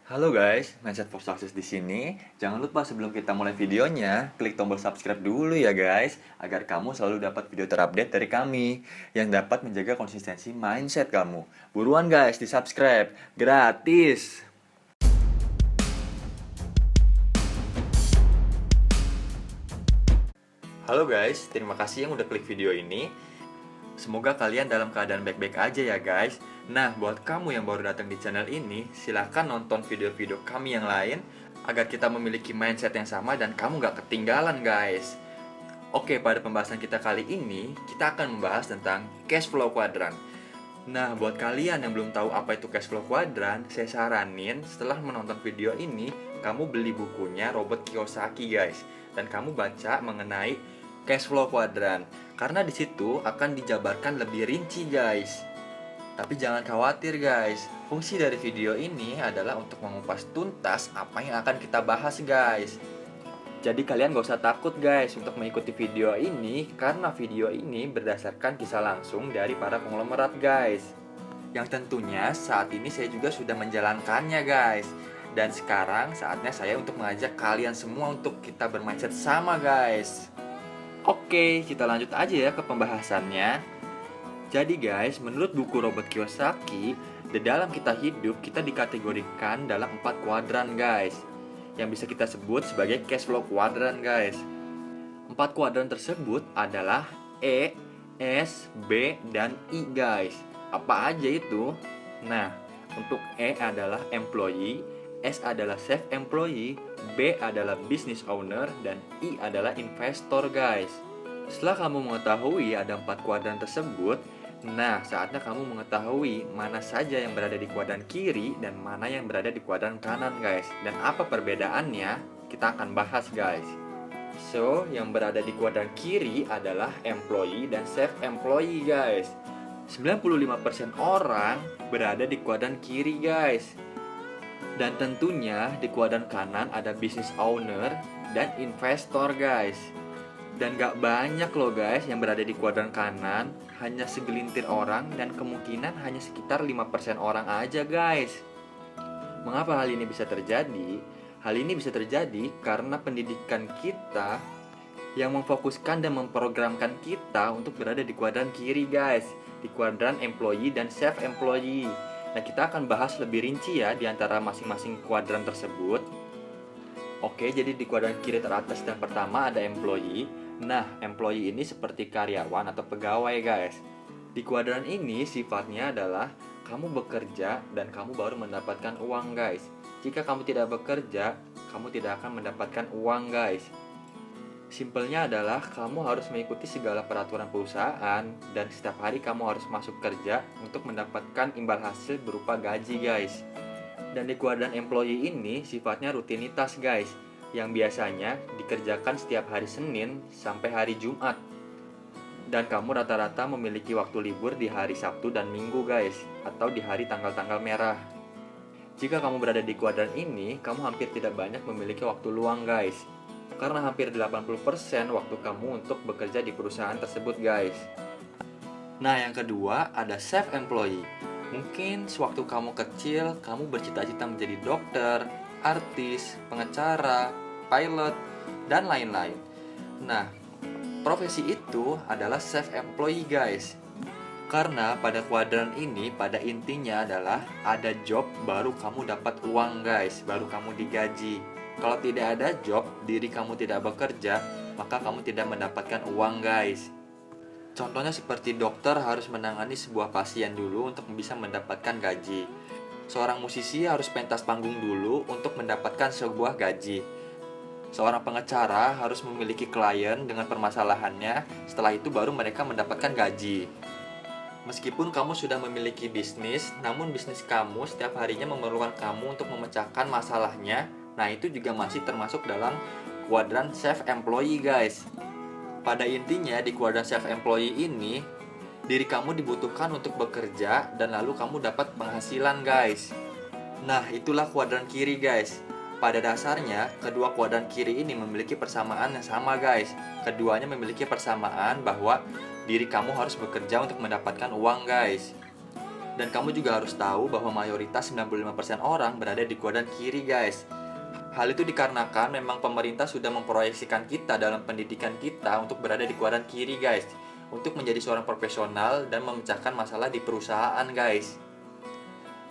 Halo guys, Mindset for Success di sini. Jangan lupa sebelum kita mulai videonya, klik tombol subscribe dulu ya guys, agar kamu selalu dapat video terupdate dari kami yang dapat menjaga konsistensi mindset kamu. Buruan guys, di subscribe, gratis. Halo guys, terima kasih yang udah klik video ini. Semoga kalian dalam keadaan baik-baik aja ya guys. Nah, buat kamu yang baru datang di channel ini, silahkan nonton video-video kami yang lain agar kita memiliki mindset yang sama dan kamu gak ketinggalan guys. Oke, pada pembahasan kita kali ini, kita akan membahas tentang cash flow quadrant. Nah, buat kalian yang belum tahu apa itu cash flow quadrant, saya saranin setelah menonton video ini, kamu beli bukunya Robert Kiyosaki guys. Dan kamu baca mengenai cash flow quadrant. Karena di situ akan dijabarkan lebih rinci guys. Tapi jangan khawatir guys, fungsi dari video ini adalah untuk mengupas tuntas apa yang akan kita bahas guys. Jadi kalian gak usah takut guys untuk mengikuti video ini, karena video ini berdasarkan kisah langsung dari para konglomerat guys. Yang tentunya saat ini saya juga sudah menjalankannya guys. Dan sekarang saatnya saya untuk mengajak kalian semua untuk kita bermindset sama guys. Oke, kita lanjut aja ya ke pembahasannya. Jadi guys, menurut buku Robert Kiyosaki, di dalam kita hidup, kita dikategorikan dalam 4 kuadran guys, yang bisa kita sebut sebagai cash flow quadrant guys. 4 kuadran tersebut adalah E, S, B, dan I guys. Apa aja itu? Nah, untuk E adalah employee, S adalah self-employee, B adalah business owner, dan I adalah investor guys. Setelah kamu mengetahui ada 4 kuadran tersebut, nah saatnya kamu mengetahui mana saja yang berada di kuadran kiri dan mana yang berada di kuadran kanan guys. Dan apa perbedaannya, kita akan bahas guys. So, yang berada di kuadran kiri adalah employee dan self-employee guys. 95% orang berada di kuadran kiri guys. Dan tentunya di kuadran kanan ada business owner dan investor guys. Dan gak banyak loh guys yang berada di kuadran kanan, hanya segelintir orang dan kemungkinan hanya sekitar 5% orang aja guys. Mengapa hal ini bisa terjadi? Hal ini bisa terjadi karena pendidikan kita yang memfokuskan dan memprogramkan kita untuk berada di kuadran kiri guys, di kuadran employee dan self-employee. Nah, kita akan bahas lebih rinci ya di antara masing-masing kuadran tersebut. Oke, jadi di kuadran kiri teratas dan pertama ada employee. Nah, employee ini seperti karyawan atau pegawai guys. Di kuadran ini sifatnya adalah kamu bekerja dan kamu baru mendapatkan uang guys. Jika kamu tidak bekerja, kamu tidak akan mendapatkan uang guys. Simpelnya adalah kamu harus mengikuti segala peraturan perusahaan dan setiap hari kamu harus masuk kerja untuk mendapatkan imbal hasil berupa gaji guys. Dan di kuadran employee ini sifatnya rutinitas guys, yang biasanya dikerjakan setiap hari Senin sampai hari Jumat. Dan kamu rata-rata memiliki waktu libur di hari Sabtu dan Minggu guys, atau di hari tanggal-tanggal merah. Jika kamu berada di kuadran ini, kamu hampir tidak banyak memiliki waktu luang guys, karena hampir 80% waktu kamu untuk bekerja di perusahaan tersebut guys. Nah, yang kedua ada self-employee. Mungkin sewaktu kamu kecil, kamu bercita-cita menjadi dokter, artis, pengacara, pilot, dan lain-lain. Nah, profesi itu adalah self-employee guys. Karena pada kuadran ini, pada intinya adalah ada job baru kamu dapat uang guys, baru kamu digaji. Kalau tidak ada job, diri kamu tidak bekerja, maka kamu tidak mendapatkan uang guys. Contohnya seperti dokter harus menangani sebuah pasien dulu untuk bisa mendapatkan gaji. Seorang musisi harus pentas panggung dulu untuk mendapatkan sebuah gaji. Seorang pengacara harus memiliki klien dengan permasalahannya, setelah itu baru mereka mendapatkan gaji. Meskipun kamu sudah memiliki bisnis, namun bisnis kamu setiap harinya memerlukan kamu untuk memecahkan masalahnya. Nah, itu juga masih termasuk dalam kuadran self-employee guys. Pada intinya di kuadran self-employee ini, diri kamu dibutuhkan untuk bekerja dan lalu kamu dapat penghasilan guys. Nah, itulah kuadran kiri guys. Pada dasarnya, kedua kuadran kiri ini memiliki persamaan yang sama guys. Keduanya memiliki persamaan bahwa diri kamu harus bekerja untuk mendapatkan uang guys. Dan kamu juga harus tahu bahwa mayoritas 95% orang berada di kuadran kiri guys. Hal itu dikarenakan memang pemerintah sudah memproyeksikan kita dalam pendidikan kita untuk berada di kuadran kiri guys, untuk menjadi seorang profesional dan memecahkan masalah di perusahaan guys.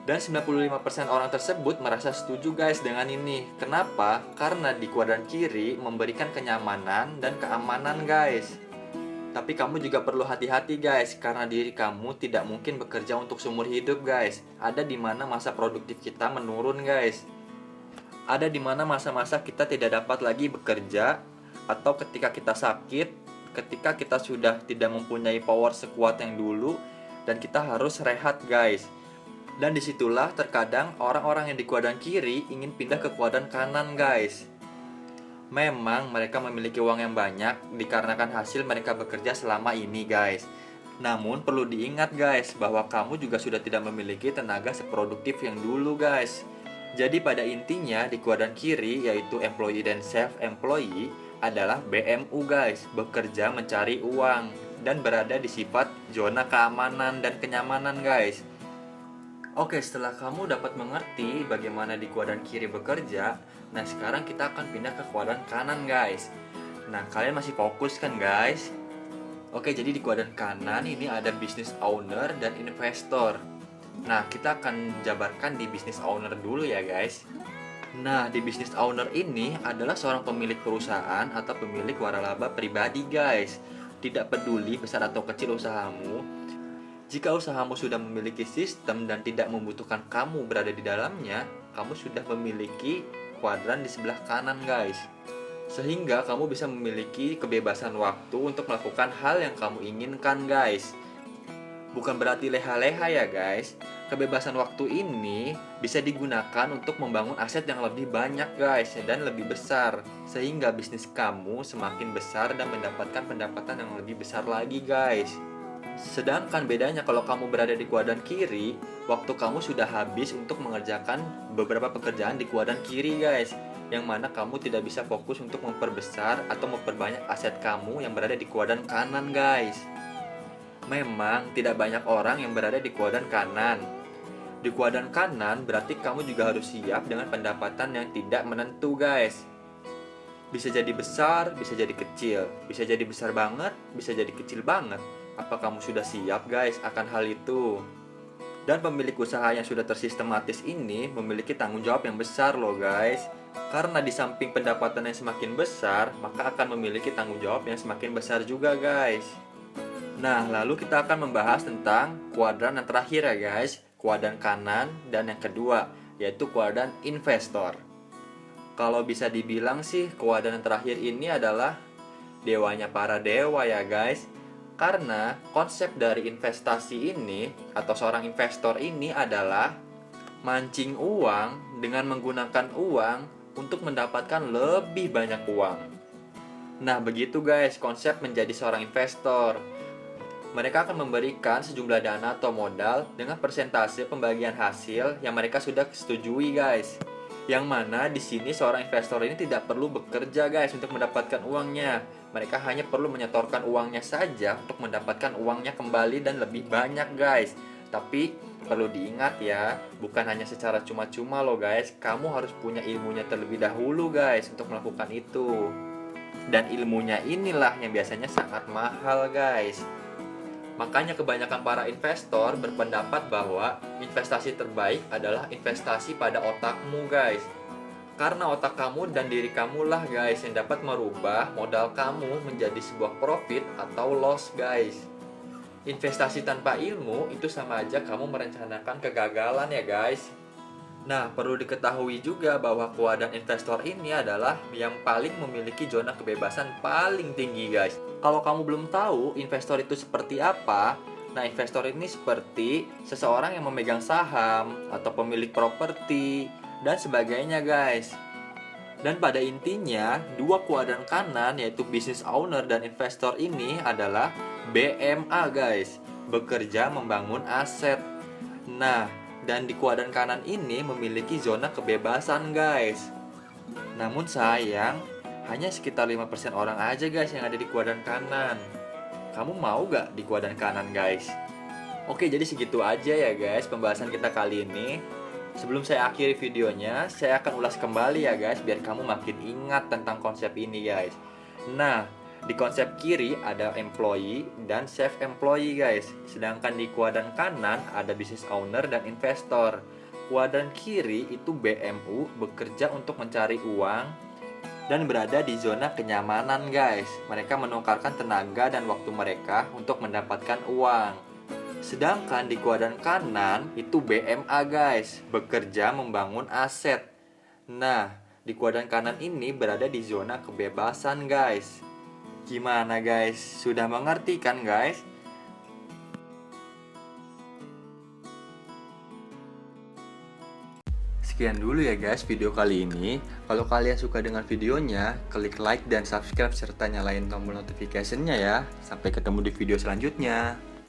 Dan 95% orang tersebut merasa setuju guys dengan ini. Kenapa? Karena di kuadran kiri memberikan kenyamanan dan keamanan guys. Tapi kamu juga perlu hati-hati guys, karena diri kamu tidak mungkin bekerja untuk seumur hidup guys. Ada di mana masa produktif kita menurun guys. Ada di mana masa-masa kita tidak dapat lagi bekerja, atau ketika kita sakit, ketika kita sudah tidak mempunyai power sekuat yang dulu, dan kita harus rehat guys. Dan disitulah terkadang orang-orang yang di kuadran kiri ingin pindah ke kuadran kanan guys. Memang mereka memiliki uang yang banyak dikarenakan hasil mereka bekerja selama ini guys. Namun perlu diingat guys bahwa kamu juga sudah tidak memiliki tenaga seproduktif yang dulu guys. Jadi pada intinya di kuadran kiri yaitu employee dan self-employee adalah BMU guys, bekerja mencari uang dan berada di sifat zona keamanan dan kenyamanan guys. Oke, setelah kamu dapat mengerti bagaimana di kuadran kiri bekerja, nah sekarang kita akan pindah ke kuadran kanan guys. Nah, kalian masih fokus kan guys? Oke, jadi di kuadran kanan ini ada business owner dan investor. Nah, kita akan jabarkan di business owner dulu ya guys. Nah, di business owner ini adalah seorang pemilik perusahaan atau pemilik waralaba pribadi guys. Tidak peduli besar atau kecil usahamu, jika usahamu sudah memiliki sistem dan tidak membutuhkan kamu berada di dalamnya, kamu sudah memiliki kuadran di sebelah kanan guys. Sehingga kamu bisa memiliki kebebasan waktu untuk melakukan hal yang kamu inginkan guys. Bukan berarti leha-leha ya guys. Kebebasan waktu ini bisa digunakan untuk membangun aset yang lebih banyak guys dan lebih besar. Sehingga bisnis kamu semakin besar dan mendapatkan pendapatan yang lebih besar lagi guys. Sedangkan bedanya kalau kamu berada di kuadran kiri, waktu kamu sudah habis untuk mengerjakan beberapa pekerjaan di kuadran kiri guys, yang mana kamu tidak bisa fokus untuk memperbesar atau memperbanyak aset kamu yang berada di kuadran kanan guys. Memang tidak banyak orang yang berada di kuadran kanan. Di kuadran kanan berarti kamu juga harus siap dengan pendapatan yang tidak menentu guys. Bisa jadi besar, bisa jadi kecil, bisa jadi besar banget, bisa jadi kecil banget. Apa kamu sudah siap guys akan hal itu? Dan pemilik usaha yang sudah tersistematis ini memiliki tanggung jawab yang besar loh guys. Karena di samping pendapatan yang semakin besar, maka akan memiliki tanggung jawab yang semakin besar juga guys. Nah, lalu kita akan membahas tentang kuadran yang terakhir ya guys, kuadran kanan dan yang kedua, yaitu kuadran investor. Kalau bisa dibilang sih, kuadran yang terakhir ini adalah dewanya para dewa ya guys. Karena konsep dari investasi ini atau seorang investor ini adalah mancing uang dengan menggunakan uang untuk mendapatkan lebih banyak uang. Nah, begitu guys konsep menjadi seorang investor. Mereka akan memberikan sejumlah dana atau modal dengan persentase pembagian hasil yang mereka sudah setujui guys. Yang mana di sini seorang investor ini tidak perlu bekerja guys untuk mendapatkan uangnya. Mereka hanya perlu menyetorkan uangnya saja untuk mendapatkan uangnya kembali dan lebih banyak guys. Tapi perlu diingat ya, bukan hanya secara cuma-cuma loh guys. Kamu harus punya ilmunya terlebih dahulu guys untuk melakukan itu. Dan ilmunya inilah yang biasanya sangat mahal guys. Makanya kebanyakan para investor berpendapat bahwa investasi terbaik adalah investasi pada otakmu guys. Karena otak kamu dan diri kamu lah guys yang dapat merubah modal kamu menjadi sebuah profit atau loss guys. Investasi tanpa ilmu itu sama aja kamu merencanakan kegagalan ya guys. Nah, perlu diketahui juga bahwa kuadran investor ini adalah yang paling memiliki zona kebebasan paling tinggi guys. Kalau kamu belum tahu investor itu seperti apa, nah investor ini seperti seseorang yang memegang saham atau pemilik properti dan sebagainya guys. Dan pada intinya, dua kuadran kanan yaitu business owner dan investor ini adalah BMA guys, bekerja membangun aset. Nah, dan di kuadran kanan ini memiliki zona kebebasan guys. Namun sayang, hanya sekitar 5% orang aja guys yang ada di kuadran kanan. Kamu mau gak di kuadran kanan guys? Oke, jadi segitu aja ya guys pembahasan kita kali ini. Sebelum saya akhiri videonya, saya akan ulas kembali ya guys, biar kamu makin ingat tentang konsep ini guys. Nah, di konsep kiri ada employee dan self-employee guys. Sedangkan di kuadran kanan ada business owner dan investor. Kuadran kiri itu BMU, bekerja untuk mencari uang dan berada di zona kenyamanan guys. Mereka menukarkan tenaga dan waktu mereka untuk mendapatkan uang. Sedangkan di kuadran kanan itu BMA guys, bekerja membangun aset. Nah, di kuadran kanan ini berada di zona kebebasan guys. Gimana guys? Sudah mengerti kan guys? Sekian dulu ya guys video kali ini. Kalau kalian suka dengan videonya, klik like dan subscribe serta nyalain tombol notification-nya ya. Sampai ketemu di video selanjutnya.